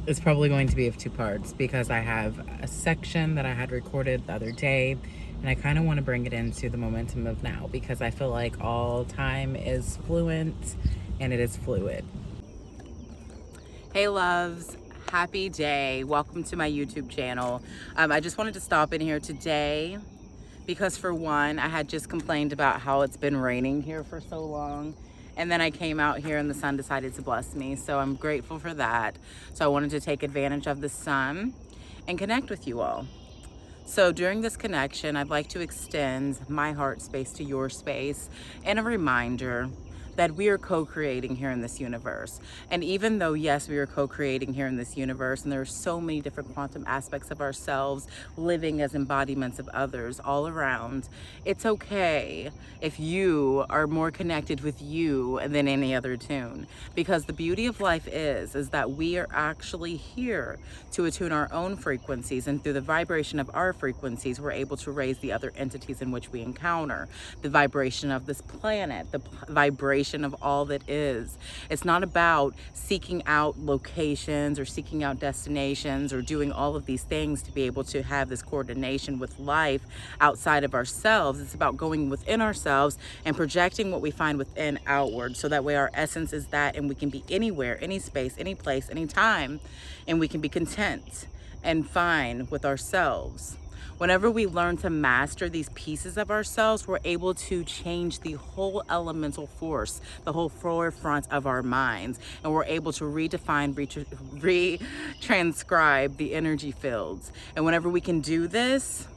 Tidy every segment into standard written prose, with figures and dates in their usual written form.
It's probably going to be of two parts because I have a section that I had recorded the other day, and I kind of want to bring it into the momentum of now because I feel like all time is fluent and it is fluid. Hey loves, happy day. Welcome to my YouTube channel. I just wanted to stop in here today because for one, I had just complained about how it's been raining here for so long. And then I came out here and the sun decided to bless me. So I'm grateful for that. So I wanted to take advantage of the sun and connect with you all. So during this connection, I'd like to extend my heart space to your space and a reminder that we are co-creating here in this universe. And even though, yes, we are co-creating here in this universe, and there are so many different quantum aspects of ourselves living as embodiments of others all around, it's okay if you are more connected with you than any other tune. Because the beauty of life is that we are actually here to attune our own frequencies, and through the vibration of our frequencies, we're able to raise the other entities in which we encounter, the vibration of this planet, the vibration of all that is. It's not about seeking out locations or seeking out destinations or doing all of these things to be able to have this coordination with life outside of ourselves. It's about going within ourselves and projecting what we find within outward, so that way our essence is that, and we can be anywhere, any space, any place, any time, and we can be content and fine with ourselves. Whenever we learn to master these pieces of ourselves, we're able to change the whole elemental force, the whole forefront of our minds, and we're able to redefine, retranscribe the energy fields. And whenever we can do this,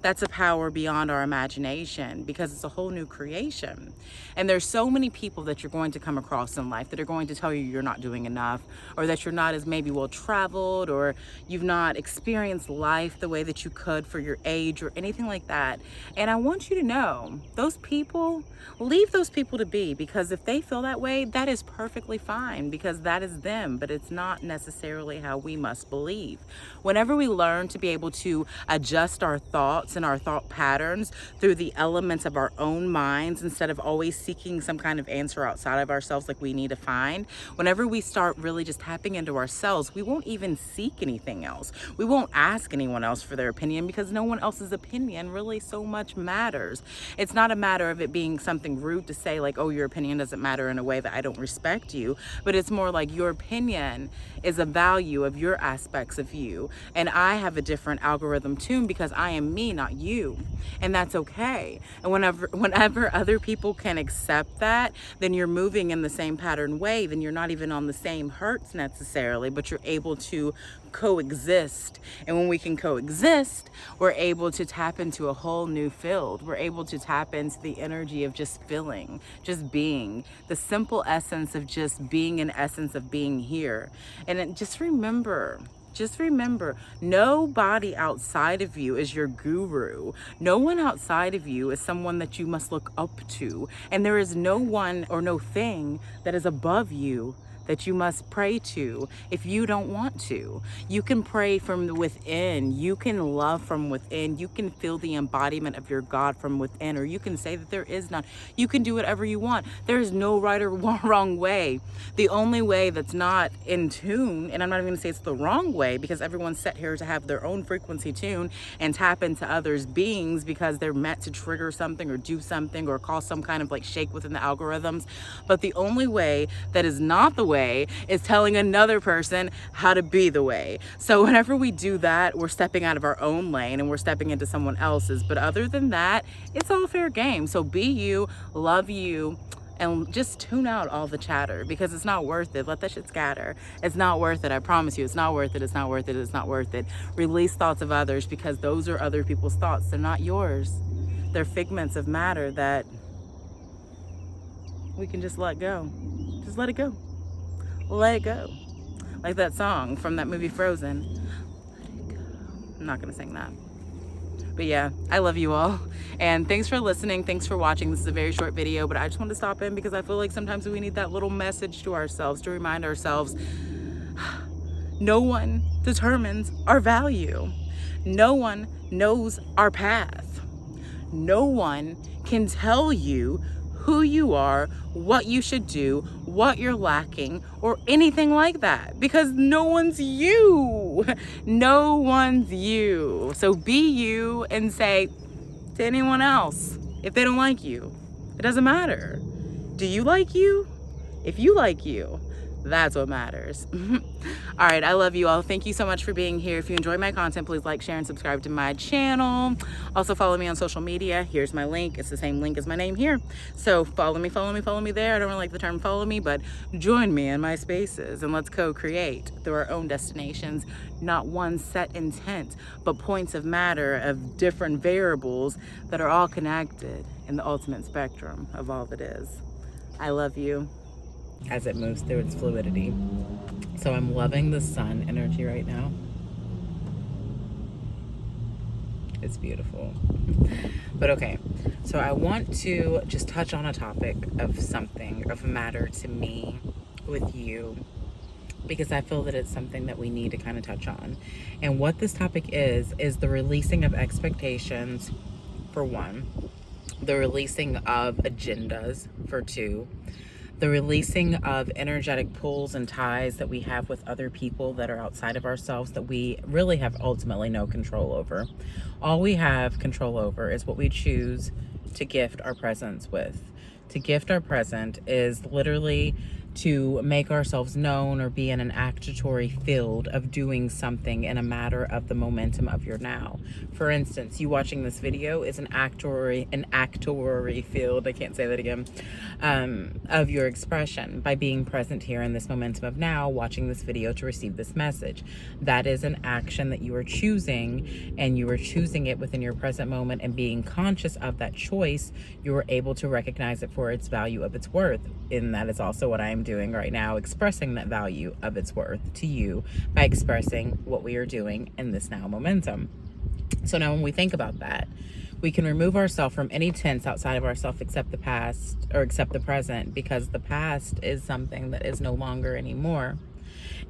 that's a power beyond our imagination, because it's a whole new creation. And there's so many people that you're going to come across in life that are going to tell you you're not doing enough, or that you're not as maybe well traveled, or you've not experienced life the way that you could for your age or anything like that. And I want you to know, those people, leave those people to be, because if they feel that way, that is perfectly fine, because that is them, but it's not necessarily how we must believe. Whenever we learn to be able to adjust our thoughts and our thought patterns through the elements of our own minds, instead of always seeking some kind of answer outside of ourselves like we need to find, whenever we start really just tapping into ourselves, we won't even seek anything else. We won't ask anyone else for their opinion, because no one else's opinion really so much matters. It's not a matter of it being something rude to say like, oh, your opinion doesn't matter, in a way that I don't respect you, but it's more like your opinion is a value of your aspects of you, and I have a different algorithm tune because I am me, not you, and that's okay. And whenever other people can accept that, then you're moving in the same pattern way, then you're not even on the same hertz necessarily, but you're able to coexist. And when we can coexist, we're able to tap into a whole new field. We're able to tap into the energy of just feeling, just being, the simple essence of just being, an essence of being here. And just remember, nobody outside of you is your guru. No one outside of you is someone that you must look up to. And there is no one or no thing that is above you that you must pray to if you don't want to. You can pray from within. You can love from within. You can feel the embodiment of your God from within, or you can say that there is none. You can do whatever you want. There is no right or wrong way. The only way that's not in tune, and I'm not even gonna say it's the wrong way, because everyone's set here to have their own frequency tune and tap into others' beings because they're meant to trigger something or do something or cause some kind of like shake within the algorithms. But the only way that is not the way is telling another person how to be the way. So whenever we do that, we're stepping out of our own lane and we're stepping into someone else's. But other than that, it's all fair game. So be you, love you, and just tune out all the chatter, because it's not worth it. Let that shit scatter. It's not worth it. I promise you, it's not worth it. It's not worth it. It's not worth it. Release thoughts of others, because those are other people's thoughts. They're not yours. They're figments of matter that we can just let go. Just let it go. Let it go. Like that song from that movie Frozen. Let it go. I'm not gonna sing that. But yeah, I love you all. And thanks for listening. Thanks for watching. This is a very short video, but I just want to stop in because I feel like sometimes we need that little message to ourselves, to remind ourselves, no one determines our value. No one knows our path. No one can tell you who you are, what you should do, what you're lacking, or anything like that, because no one's you. No one's you. So be you and say to anyone else if they don't like you. It doesn't matter. Do you like you? If you like you, that's what matters. All right, I love you all. Thank you so much for being here. If you enjoy my content, please like, share, and subscribe to my channel. Also follow me on social media. Here's my link. It's the same link as my name here. So follow me there. I don't really like the term follow me, but join me in my spaces and let's co-create through our own destinations. Not one set intent, but points of matter of different variables that are all connected in the ultimate spectrum of all that is. I love you. As it moves through its fluidity. So I'm loving the sun energy right now. It's beautiful. But okay, so I want to just touch on a topic of something of matter to me with you, because I feel that it's something that we need to kind of touch on. And what this topic is the releasing of expectations, for one, the releasing of agendas, for two, the releasing of energetic pulls and ties that we have with other people that are outside of ourselves that we really have ultimately no control over. All we have control over is what we choose to gift our presence with. To gift our present is literally to make ourselves known or be in an actory field of doing something in a matter of the momentum of your now. For instance, you watching this video is an actory field, I can't say that again, of your expression by being present here in this momentum of now, watching this video to receive this message. That is an action that you are choosing, and you are choosing it within your present moment, and being conscious of that choice, you are able to recognize it for its value of its worth. And that is also what I am doing right now, expressing that value of its worth to you by expressing what we are doing in this now momentum. So now when we think about that, we can remove ourselves from any tense outside of ourselves except the past, or except the present, because the past is something that is no longer anymore.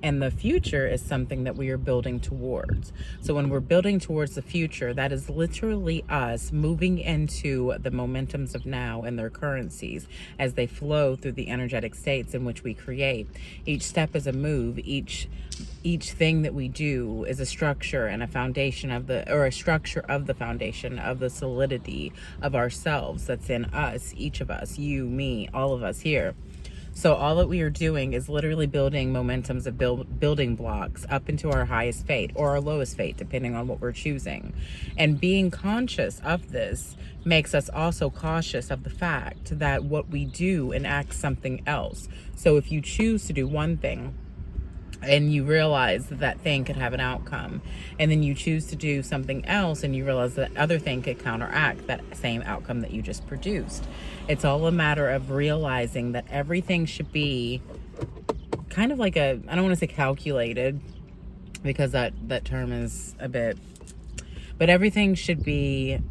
And the future is something that we are building towards. So when we're building towards the future, that is literally us moving into the momentums of now and their currencies as they flow through the energetic states in which we create. Each step is a move. Each thing that we do is a structure and a foundation of a structure of the foundation of the solidity of ourselves that's in us, each of us, you, me, all of us here. So all that we are doing is literally building momentums of building blocks up into our highest fate or our lowest fate, depending on what we're choosing. And being conscious of this makes us also cautious of the fact that what we do enacts something else. So if you choose to do one thing, and you realize that thing could have an outcome, and then you choose to do something else and you realize that other thing could counteract that same outcome that you just produced. It's all a matter of realizing that everything should be kind of like I don't want to say calculated, because that term is a bit, but everything should be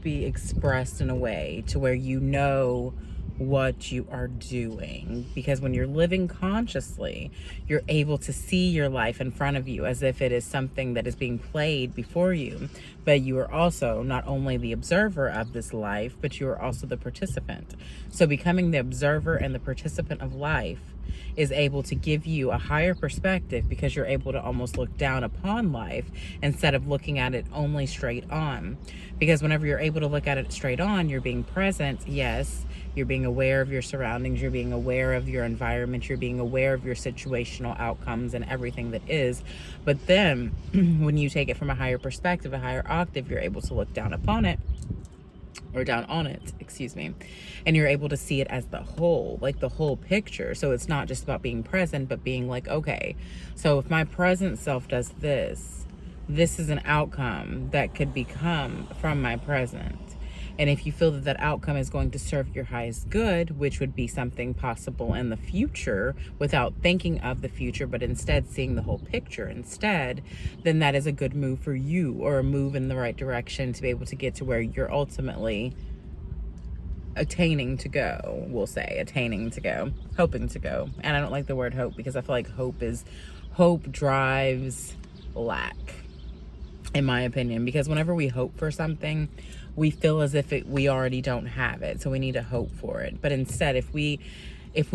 expressed in a way to where you know what you are doing, because when you're living consciously, you're able to see your life in front of you as if it is something that is being played before you, but you are also not only the observer of this life, but you are also the participant. So becoming the observer and the participant of life is able to give you a higher perspective, because you're able to almost look down upon life instead of looking at it only straight on. Because whenever you're able to look at it straight on, you're being present, yes, you're being aware of your surroundings, you're being aware of your environment, you're being aware of your situational outcomes and everything that is. But then when you take it from a higher perspective, a higher octave, you're able to look down upon it, or down on it, excuse me, and you're able to see it as the whole, like the whole picture. So it's not just about being present, but being like, okay, so if my present self does this is an outcome that could become from my present. And if you feel that that outcome is going to serve your highest good, which would be something possible in the future without thinking of the future, but instead seeing the whole picture instead, then that is a good move for you, or a move in the right direction to be able to get to where you're ultimately attaining to go, hoping to go. And I don't like the word hope, because I feel like hope drives lack, in my opinion, because whenever we hope for something, we feel as if we already don't have it, so we need to hope for it. But instead, if we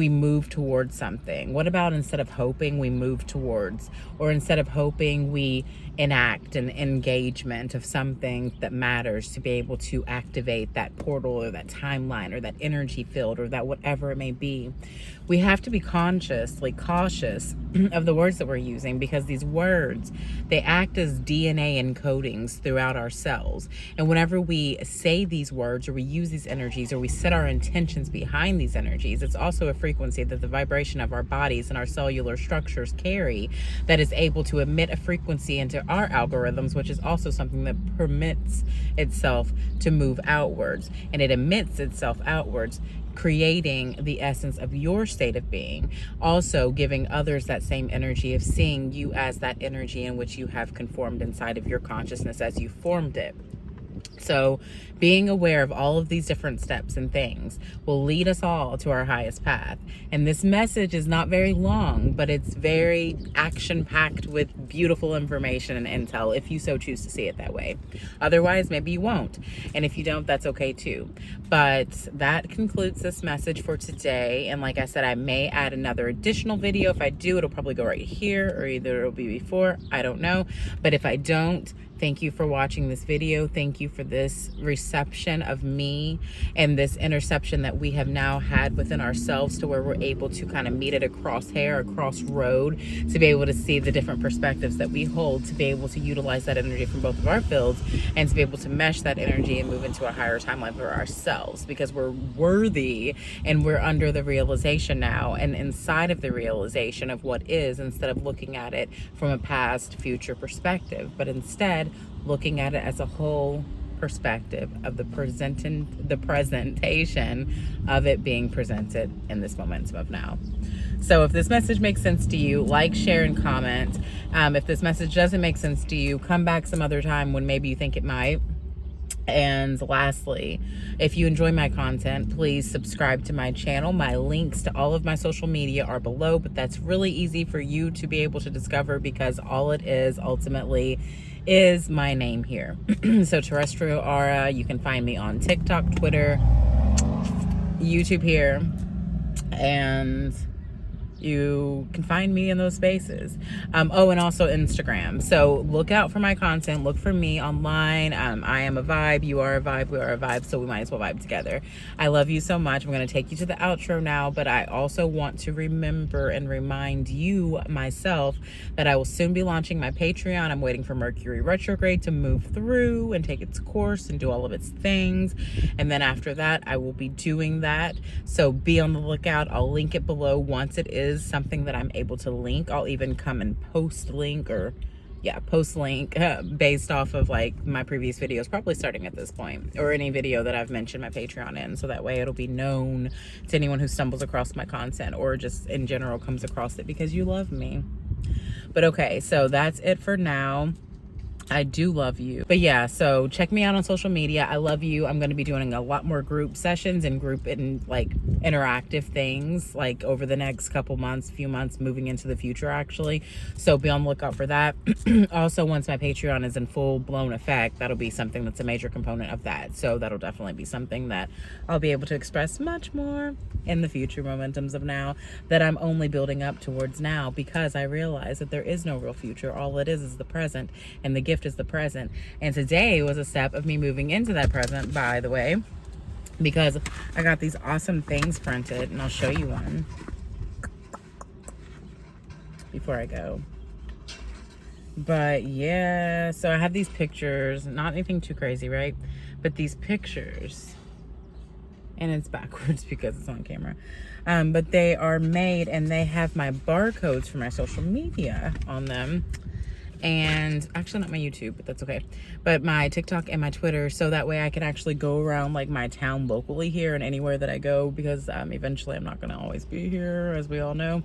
move towards something, what about instead of hoping, we move towards, or instead of hoping, we enact an engagement of something that matters to be able to activate that portal or that timeline or that energy field or that whatever it may be. We have to be consciously cautious of the words that we're using, because these words, they act as DNA encodings throughout our cells. And whenever we say these words, or we use these energies, or we set our intentions behind these energies, it's also a frequency that the vibration of our bodies and our cellular structures carry that is able to emit a frequency into our algorithms, which is also something that permits itself to move outwards. And it emits itself outwards, creating the essence of your state of being, also giving others that same energy of seeing you as that energy in which you have conformed inside of your consciousness as you formed it. So being aware of all of these different steps and things will lead us all to our highest path. And this message is not very long, but it's very action-packed with beautiful information and intel, if you so choose to see it that way. Otherwise, maybe you won't. And if you don't, that's okay too. But that concludes this message for today. And like I said, I may add another additional video. If I do, it'll probably go right here, or either it'll be before, I don't know. But if I don't, thank you for watching this video. Thank you for this reception of me and this interception that we have now had within ourselves, to where we're able to kind of meet at a crosshair, a crossroad, to be able to see the different perspectives that we hold, to be able to utilize that energy from both of our fields, and to be able to mesh that energy and move into a higher timeline for ourselves, because we're worthy and we're under the realization now and inside of the realization of what is, instead of looking at it from a past, future perspective, but instead looking at it as a whole perspective of the presentation of it being presented in this momentum of now. So if this message makes sense to you, like, share, and comment. If this message doesn't make sense to you, come back some other time when maybe you think it might. And lastly, if you enjoy my content, please subscribe to my channel. My links to all of my social media are below, but that's really easy for you to be able to discover, because all it is ultimately is my name here. So Terrestrial Aura, you can find me on TikTok, Twitter, YouTube here, and you can find me in those spaces. Oh, and also Instagram. So look out for my content. Look for me online. I am a vibe. You are a vibe. We are a vibe. So we might as well vibe together. I love you so much. I'm going to take you to the outro now, but I also want to remember and remind you, myself, that I will soon be launching my Patreon. I'm waiting for Mercury retrograde to move through and take its course and do all of its things. And then after that, I will be doing that. So be on the lookout. I'll link it below once it is something that I'm able to link. I'll even come and post link based off of like my previous videos, probably starting at this point, or any video that I've mentioned my Patreon in, so that way it'll be known to anyone who stumbles across my content, or just in general comes across it because you love me. But okay, so that's it for now. I do love you. But yeah, so check me out on social media. I love you. I'm going to be doing a lot more group sessions and group and like interactive things like over the next few months moving into the future actually. So be on the lookout for that. Also, once my Patreon is in full blown effect, that'll be something that's a major component of that. So that'll definitely be something that I'll be able to express much more in the future momentums of now, that I'm only building up towards now, because I realize that there is no real future. All it is the present, and the gift is the present. And today was a step of me moving into that present, by the way, because I got these awesome things printed, and I'll show you one before I go. But yeah, so I have these pictures, not anything too crazy, right? But these pictures, and it's backwards because it's on camera, but they are made, and they have my barcodes for my social media on them, and actually not my YouTube, but that's okay, but my TikTok and my Twitter, so that way I can actually go around like my town locally here and anywhere that I go, because eventually I'm not gonna always be here, as we all know,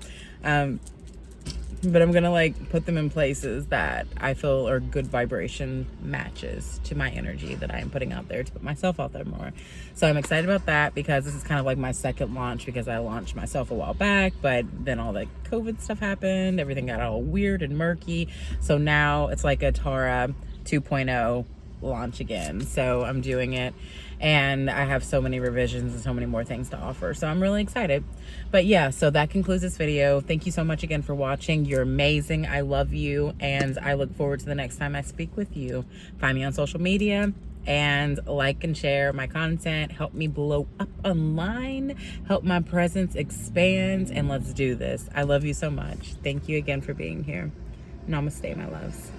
but I'm gonna like put them in places that I feel are good vibration matches to my energy that I am putting out there, to put myself out there more. So I'm excited about that, because this is kind of like my second launch, because I launched myself a while back, but then all the COVID stuff happened, everything got all weird and murky. So now it's like a Tara 2.0 launch again. So I'm doing it, and I have so many revisions and so many more things to offer. So I'm really excited. But yeah, so that concludes this video. Thank you so much again for watching. You're amazing. I love you, and I look forward to the next time I speak with you. Find me on social media and like and share my content. Help me blow up online, help my presence expand, and let's do this. I love you so much. Thank you again for being here. Namaste, my loves.